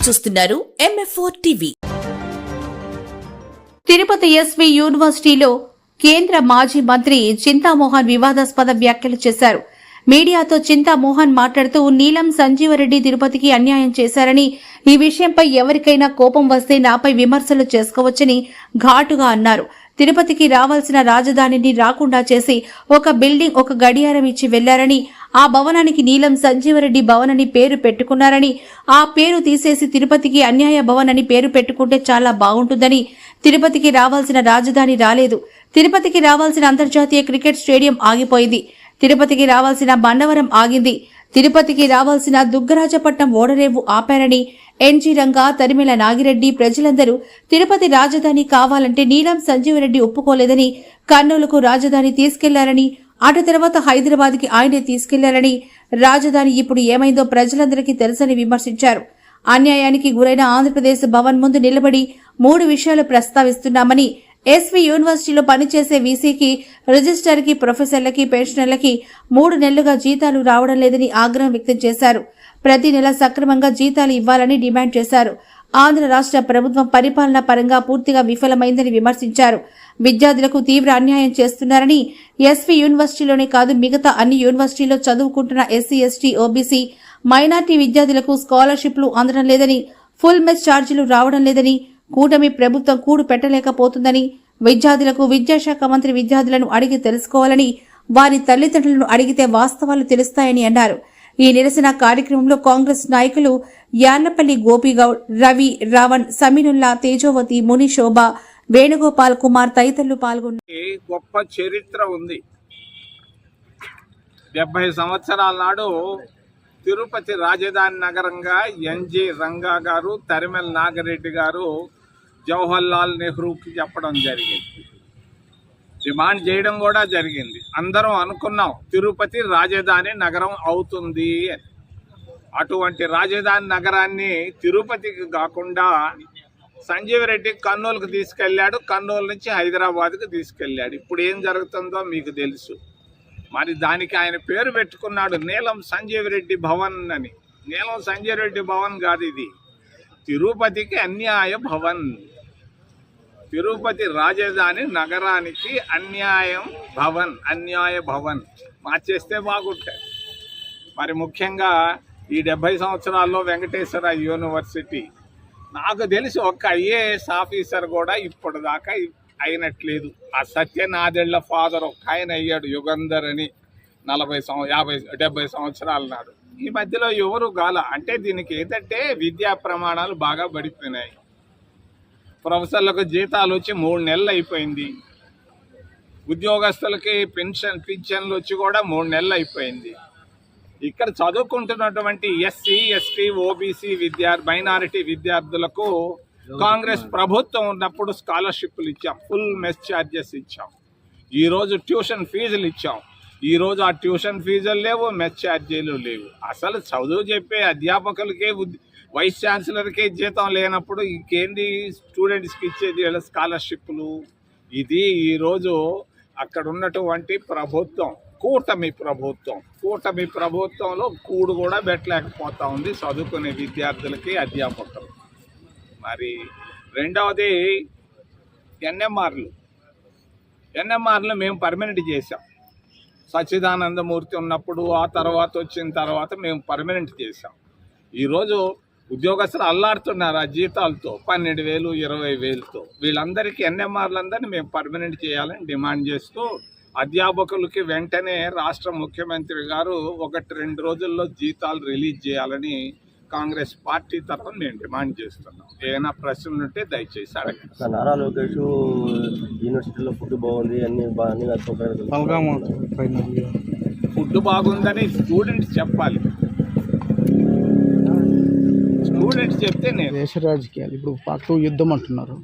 చూస్తున్నారు MF4 TV. Tirupati SV యూనివర్సిటీలో కేంద్ర మాజీ మంత్రి చింతామోహన్ వివాదాస్పద వ్యాఖ్యలు చేశారు. మీడియాతో చింతామోహన్ మాట్లాడుతూ నీలం సంజీవరెడ్డి తిరుపతికి అన్యాయం చేశారని, ఈ విషయంపై ఎవరికైనా కోపం వస్తే నాపై విమర్శలు చేసుకోవచ్చని ఘాటుగా అన్నారు. తిరుపతికి రావాల్సిన రాజధానిని రాకుండా చేసి ఒక బిల్డింగ్, ఒక గడియారం ఇచ్చి వెళ్లారని, ఆ భవనానికి నీలం సంజీవరెడ్డి భవన్ అని పేరు పెట్టుకున్నారని, ఆ పేరు తీసేసి తిరుపతికి అన్యాయ భవన్ అని పేరు పెట్టుకుంటే చాలా బాగుంటుందని, తిరుపతికి రావాల్సిన రాజధాని రాలేదు, తిరుపతికి రావాల్సిన అంతర్జాతీయ క్రికెట్ స్టేడియం ఆగిపోయింది, తిరుపతికి రావాల్సిన బండవరం ఆగింది, తిరుపతికి రావాల్సిన దుగ్గరాజపట్నం ఓడరేవు ఆపారని, ఎన్జీ రంగా, తరిమెల నాగిరెడ్డి ప్రజలందరూ తిరుపతి రాజధాని కావాలంటే నీలం సంజీవరెడ్డి ఒప్పుకోలేదని, కర్నూలుకు రాజధాని తీసుకెళ్లారని, అటు తర్వాత హైదరాబాద్కి ఆయనే తీసుకెళ్లారని, రాజధాని ఇప్పుడు ఏమైందో ప్రజలందరికీ తెలుసని విమర్శించారు. అన్యాయానికి గురైన ఆంధ్రప్రదేశ్ భవన్ ముందు నిలబడి 3 విషయాలు ప్రస్తావిస్తున్నామని, ఎస్వి యూనివర్సిటీలో పనిచేసే వీసీకి, రిజిస్ట్రార్కి, ప్రొఫెసర్లకి, పెన్షనర్లకి 3 నెలలుగా జీతాలు రావడం లేదని ఆగ్రహం వ్యక్తం చేశారు. ప్రతి నెల సక్రమంగా జీతాలు ఇవ్వాలని డిమాండ్ చేశారు. ఆంధ్ర రాష్ట్ర ప్రభుత్వం పరిపాలన పరంగా పూర్తిగా విఫలమైందని విమర్శించారు. విద్యార్థులకు తీవ్ర అన్యాయం చేస్తున్నారని, ఎస్వి యూనివర్సిటీలోనే కాదు మిగతా అన్ని యూనివర్సిటీల్లో చదువుకుంటున్న ఎస్సీ, ఎస్టీ, ఓబీసీ, మైనార్టీ విద్యార్థులకు స్కాలర్షిప్లు అందడం లేదని, ఫుల్ మెస్ ఛార్జీలు రావడం లేదని, కూటమి ప్రభుత్వం కూడు పెట్టలేకపోతుందని, విద్యార్థులకు విద్యాశాఖ మంత్రి విద్యార్థులను అడిగి తెలుసుకోవాలని, వారి తల్లిదండ్రులను అడిగితే వాస్తవాలు తెలుస్తాయని అన్నారు. ఈ నిరసన కార్యక్రమంలో కాంగ్రెస్ నాయకులు యార్లపల్లి గోపిగౌడ్, రవి, రావణ్, సమీనుల్లా, తేజోవతి, ముని శోభ, వేణుగోపాల్ కుమార్ తదితరులు పాల్గొన్నారు. గొప్ప చరిత్ర ఉంది. 70 సంవత్సరాల నాడు తిరుపతి రాజధాని నగరంగా ఎన్జీ రంగా గారు, తరిమెల నాగిరెడ్డి గారు జవహర్లాల్ నెహ్రూకి చెప్పడం జరిగింది. డిమాండ్ చేయడం కూడా జరిగింది. అందరం అనుకున్నాం తిరుపతి రాజధాని నగరం అవుతుంది అని. అటువంటి రాజధాని నగరాన్ని తిరుపతికి కాకుండా సంజీవరెడ్డి కర్నూలుకు తీసుకెళ్లాడు, కర్నూలు నుంచి హైదరాబాద్కు తీసుకెళ్లాడు. ఇప్పుడు ఏం జరుగుతుందో మీకు తెలుసు. మరి దానికి ఆయన పేరు పెట్టుకున్నాడు నీలం సంజీవరెడ్డి భవన్ అని. నీలం సంజీవరెడ్డి భవన్ కాదు ఇది, తిరుపతికి అన్యాయ భవన్. తిరుపతి రాజధాని నగరానికి అన్యాయ భవన్ మార్చేస్తే బాగుంటాయి. మరి ముఖ్యంగా ఈ 70 సంవత్సరాల్లో వెంకటేశ్వర యూనివర్సిటీ నాకు తెలిసి ఒక్క ఐఏఎస్ ఆఫీసర్ కూడా ఇప్పటిదాకా అయినట్లేదు. ఆ సత్యనాదెళ్ల ఫాదర్ ఒక ఆయన అయ్యాడు, యుగంధర్ అని, 70 సంవత్సరాల నాడు. ఈ మధ్యలో ఎవరు గాల. అంటే దీనికి ఏంటంటే విద్యా ప్రమాణాలు బాగా పడిపోయినాయి. ప్రొఫెసర్లకు జీతాలు వచ్చి 3 నెలలు అయిపోయింది. ఉద్యోగస్తులకి పింఛన్లు వచ్చి కూడా 3 నెలలు అయిపోయింది. ఇక్కడ చదువుకుంటున్నటువంటి ఎస్సీ, ఎస్టీ, ఓబీసీ మైనారిటీ విద్యార్థులకు కాంగ్రెస్ ప్రభుత్వం ఉన్నప్పుడు స్కాలర్షిప్లు ఇచ్చాం, ఫుల్ మెస్ ఛార్జెస్ ఇచ్చాం. ఈరోజు ట్యూషన్ ఫీజులు ఇచ్చాం. ఈరోజు ఆ ట్యూషన్ ఫీజులు లేవు, మెస్ ఛార్జీలు లేవు. అసలు చదువు చెప్పే అధ్యాపకులకే, వైస్ ఛాన్సలర్కే జీతం లేనప్పుడు ఇంకేంది స్టూడెంట్స్కి ఇచ్చేది స్కాలర్షిప్లు? ఇది ఈరోజు అక్కడ ఉన్నటువంటి ప్రభుత్వం కూటమి ప్రభుత్వంలో కూడు కూడా పెట్టలేకపోతా ఉంది చదువుకునే విద్యార్థులకి, అధ్యాపకులు. మరి రెండవది ఎన్ఎంఆర్లు మేము పర్మనెంట్ చేసాం. సచ్చిదానందమూర్తి ఉన్నప్పుడు, ఆ తర్వాత వచ్చిన తర్వాత మేము పర్మనెంట్ చేసాం. ఈరోజు ఉద్యోగస్తులు అల్లాడుతున్నారు ఆ జీతాలతో, 12,000, 20,000తో. వీళ్ళందరికీ ఎన్ఎంఆర్లందరినీ మేము పర్మనెంట్ చేయాలని డిమాండ్ చేస్తూ, అధ్యాపకులకి వెంటనే రాష్ట్ర ముఖ్యమంత్రి గారు 1-2 రోజుల్లో జీతాలు రిలీజ్ చేయాలని కాంగ్రెస్ పార్టీ తరఫున మేము డిమాండ్ చేస్తున్నాం. ఏమైనా ప్రశ్నలు ఉంటే దయచేసి అడగండి. నారా లోకేష్ యూనివర్సిటీలో ఫుడ్ బాగుంది, ఫుడ్ బాగుందని స్టూడెంట్స్ చెప్పాలి. స్టూడెంట్స్ చెప్తే నేను దేశ రాజకీయాలు ఇప్పుడు పాక్తో యుద్ధం అంటున్నారు.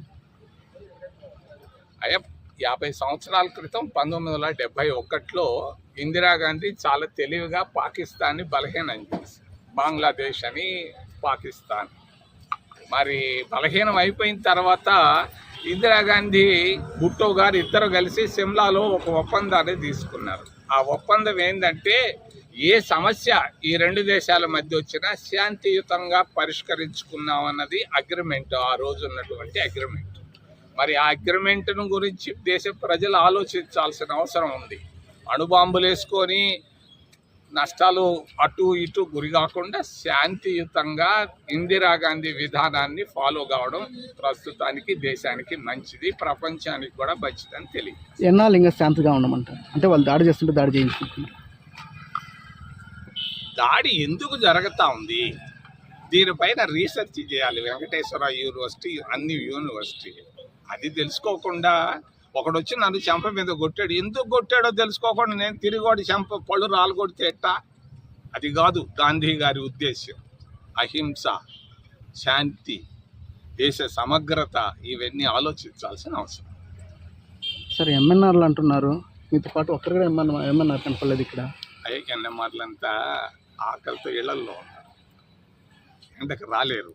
50 సంవత్సరాల క్రితం 1971లో ఇందిరాగాంధీ చాలా తెలివిగా పాకిస్తాన్ని బలహీనం చేసి, బంగ్లాదేశ్ అని పాకిస్తాన్. మరి బలహీనం అయిపోయిన తర్వాత ఇందిరాగాంధీ, భుట్టో గారు ఇద్దరు కలిసి సిమ్లాలో ఒక ఒప్పందాన్ని తీసుకున్నారు. ఆ ఒప్పందం ఏంటంటే ఏ సమస్య ఈ రెండు దేశాల మధ్య వచ్చినా శాంతియుతంగా పరిష్కరించుకున్నామన్నది అగ్రిమెంట్, ఆ రోజు ఉన్నటువంటి అగ్రిమెంట్. మరి ఆ అగ్రిమెంట్ను గురించి దేశ ప్రజలు ఆలోచించాల్సిన అవసరం ఉంది. అణుబాంబులు వేసుకొని నష్టాలు అటు ఇటు గురి కాకుండా శాంతియుతంగా ఇందిరాగాంధీ విధానాన్ని ఫాలో కావడం ప్రస్తుతానికి దేశానికి మంచిది, ప్రపంచానికి కూడా మంచిదని తెలియదు. ఎన్నాళ్ళు ఇంకా శాంతిగా ఉండమంటారు? అంటే వాళ్ళు దాడి చేస్తుంటే దాడి చేయించుకుంటున్నారు. దాడి ఎందుకు జరుగుతూ ఉంది దీనిపైన రీసెర్చ్ చేయాలి. వెంకటేశ్వర యూనివర్సిటీ, అన్ని యూనివర్సిటీ. అది తెలుసుకోకుండా ఒకడు వచ్చి నన్ను చెంప మీద కొట్టాడు, ఎందుకు కొట్టాడో తెలుసుకోకుండా నేను తిరిగి వాడి చెంప పళ్ళు రాలగొడితే ఎట్టా? అది కాదు గాంధీ గారి ఉద్దేశ్యం. అహింస, శాంతి, దేశ సమగ్రత, ఇవన్నీ ఆలోచించాల్సిన అవసరం. సరే, ఎంఎన్ఆర్లు అంటున్నారు, మీతో పాటు ఒక్కరు కూడా ఎంఎన్ఆర్ కనపడలేదు ఇక్కడ. అయ్యే ఎన్నమాటలంతా ఆకలితో ఇళ్లల్లో ఉన్నారు, ఎండకు రాలేరు.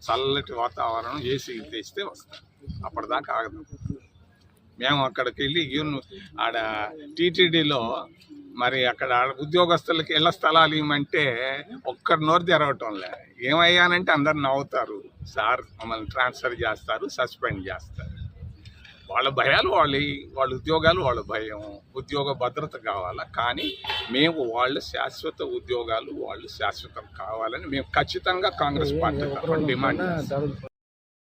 చల్లటి వాతావరణం ఏసీ తెస్తే వస్తారు, అప్పటిదాకా ఆగదు. మేము అక్కడికి వెళ్ళి ఆడ టీటీడీలో మరి అక్కడ ఉద్యోగస్తులకి ఇళ్ల స్థలాలు ఇవ్వమంటే ఒక్కరి నోరు తెరవటం లే. ఏమయ్యానంటే అందరు నవ్వుతారు, సార్ మమ్మల్ని ట్రాన్స్ఫర్ చేస్తారు, సస్పెండ్ చేస్తారు. వాళ్ళ భయాలు వాళ్ళ ఉద్యోగాలు వాళ్ళ భయం, ఉద్యోగ భద్రత కావాలా. కానీ మేము వాళ్ళు శాశ్వత ఉద్యోగాలు, వాళ్ళు శాశ్వతం కావాలని మేము ఖచ్చితంగా కాంగ్రెస్ పార్టీ డిమాండ్ చేస్తాం.